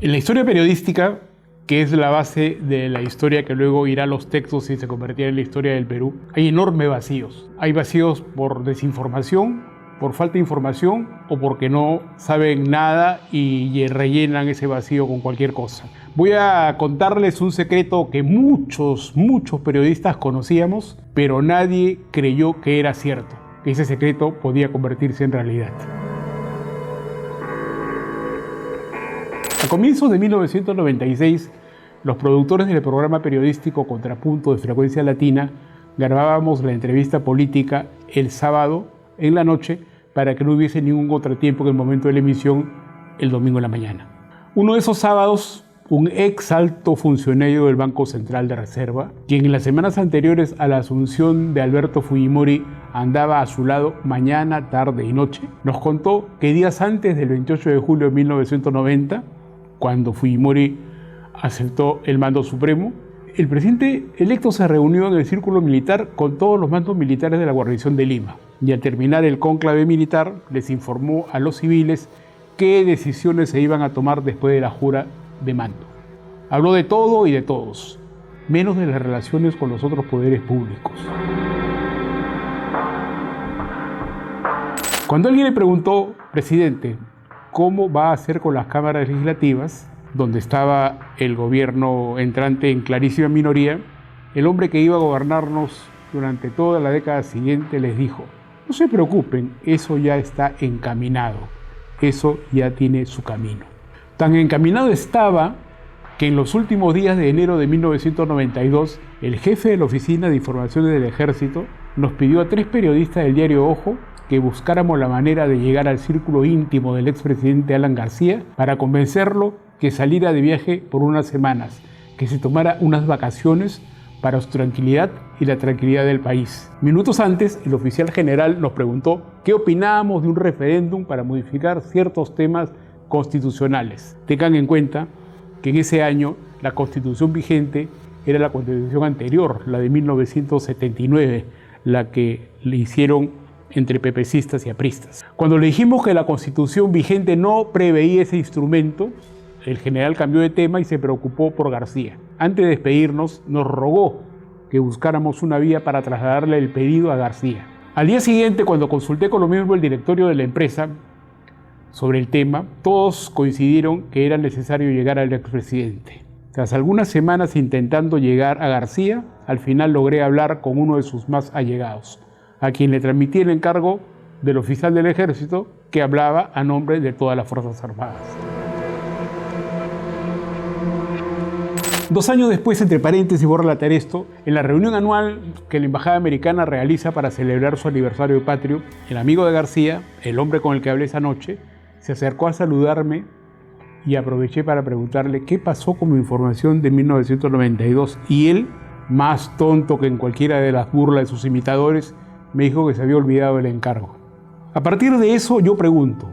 En la historia periodística, que es la base de la historia que luego irá a los textos y se convertirá en la historia del Perú, hay enormes vacíos. Hay vacíos por desinformación, por falta de información o porque no saben nada y rellenan ese vacío con cualquier cosa. Voy a contarles un secreto que muchos periodistas conocíamos, pero nadie creyó que era cierto, que ese secreto podía convertirse en realidad. A comienzos de 1996, los productores del programa periodístico Contrapunto de Frecuencia Latina grabábamos la entrevista política el sábado en la noche para que no hubiese ningún contratiempo en el momento de la emisión el domingo en la mañana. Uno de esos sábados, un ex alto funcionario del Banco Central de Reserva, quien en las semanas anteriores a la asunción de Alberto Fujimori andaba a su lado mañana, tarde y noche, nos contó que días antes del 28 de julio de 1990, cuando Fujimori aceptó el mando supremo, el presidente electo se reunió en el círculo militar con todos los mandos militares de la guarnición de Lima y al terminar el cónclave militar les informó a los civiles qué decisiones se iban a tomar después de la jura de mando. Habló de todo y de todos, menos de las relaciones con los otros poderes públicos. Cuando alguien le preguntó, presidente, ¿cómo va a hacer con las cámaras legislativas?, donde estaba el gobierno entrante en clarísima minoría, el hombre que iba a gobernarnos durante toda la década siguiente les dijo: no se preocupen, eso ya está encaminado, eso ya tiene su camino. Tan encaminado estaba que en los últimos días de enero de 1992, el jefe de la Oficina de Informaciones del Ejército nos pidió a 3 periodistas del diario Ojo que buscáramos la manera de llegar al círculo íntimo del expresidente Alan García para convencerlo que saliera de viaje por unas semanas, que se tomara unas vacaciones para su tranquilidad y la tranquilidad del país. Minutos antes, el oficial general nos preguntó qué opinábamos de un referéndum para modificar ciertos temas constitucionales. Tengan en cuenta que en ese año la constitución vigente era la constitución anterior, la de 1979, la que le hicieron entre pepecistas y apristas. Cuando le dijimos que la constitución vigente no preveía ese instrumento, el general cambió de tema y se preocupó por García. Antes de despedirnos, nos rogó que buscáramos una vía para trasladarle el pedido a García. Al día siguiente, cuando consulté con los miembros del directorio de la empresa sobre el tema, todos coincidieron que era necesario llegar al expresidente. Tras algunas semanas intentando llegar a García, al final logré hablar con uno de sus más allegados, a quien le transmití el encargo del oficial del ejército que hablaba a nombre de todas las Fuerzas Armadas. 2 años después, entre paréntesis, voy a relatar esto, en la reunión anual que la Embajada Americana realiza para celebrar su aniversario patrio, el amigo de García, el hombre con el que hablé esa noche, se acercó a saludarme y aproveché para preguntarle qué pasó con mi información de 1992 y él, más tonto que en cualquiera de las burlas de sus imitadores, me dijo que se había olvidado el encargo. A partir de eso yo pregunto,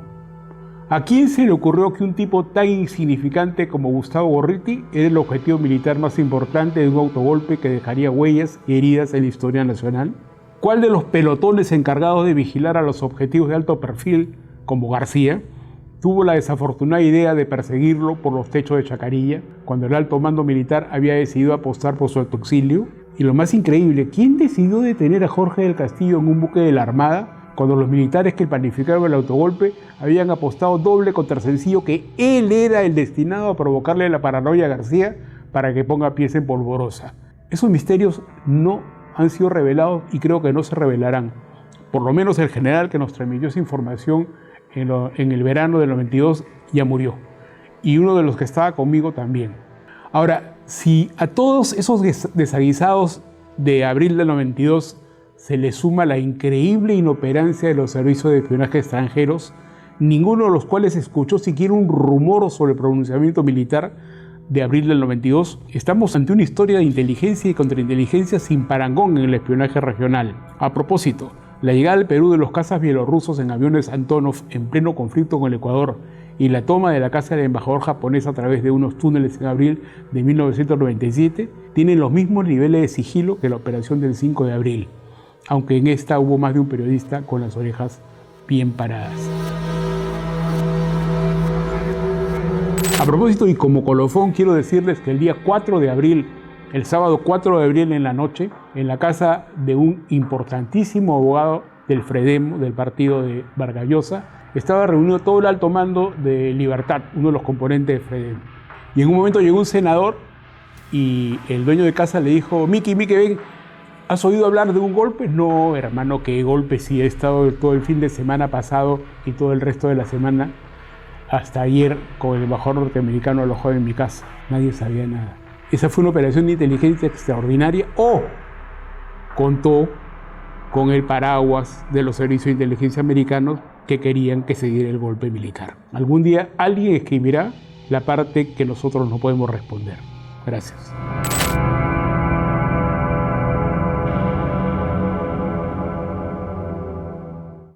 ¿a quién se le ocurrió que un tipo tan insignificante como Gustavo Gorriti era el objetivo militar más importante de un autogolpe que dejaría huellas y heridas en la historia nacional? ¿Cuál de los pelotones encargados de vigilar a los objetivos de alto perfil, como García, tuvo la desafortunada idea de perseguirlo por los techos de Chacarilla, cuando el alto mando militar había decidido apostar por su autoexilio? Y lo más increíble, ¿quién decidió detener a Jorge del Castillo en un buque de la Armada cuando los militares que planificaron el autogolpe habían apostado doble contra sencillo que él era el destinado a provocarle la paranoia a García para que ponga pies en polvorosa? Esos misterios no han sido revelados y creo que no se revelarán. Por lo menos el general que nos transmitió esa información en el verano del 92 ya murió. Y uno de los que estaba conmigo también. Ahora, si a todos esos desaguisados de abril del 92 se le suma la increíble inoperancia de los servicios de espionaje extranjeros, ninguno de los cuales escuchó siquiera un rumor sobre el pronunciamiento militar de abril del 92, estamos ante una historia de inteligencia y contrainteligencia sin parangón en el espionaje regional. A propósito, la llegada al Perú de los cazas bielorrusos en aviones Antonov en pleno conflicto con el Ecuador y la toma de la casa del embajador japonés a través de unos túneles en abril de 1997 tienen los mismos niveles de sigilo que la operación del 5 de abril, aunque en esta hubo más de un periodista con las orejas bien paradas. A propósito, y como colofón, quiero decirles que el día 4 de abril, el sábado 4 de abril en la noche, en la casa de un importantísimo abogado del Fredemo, del partido de Vargas Llosa, estaba reunido todo el alto mando de Libertad, uno de los componentes de Fredemo. Y en un momento llegó un senador y el dueño de casa le dijo: Miki, ven, ¿has oído hablar de un golpe? No, hermano, qué golpe, sí, he estado todo el fin de semana pasado y todo el resto de la semana, hasta ayer, con el embajador norteamericano alojado en mi casa. Nadie sabía nada. Esa fue una operación de inteligencia extraordinaria o contó con el paraguas de los servicios de inteligencia americanos que querían que se diera el golpe militar. Algún día alguien escribirá la parte que nosotros no podemos responder. Gracias.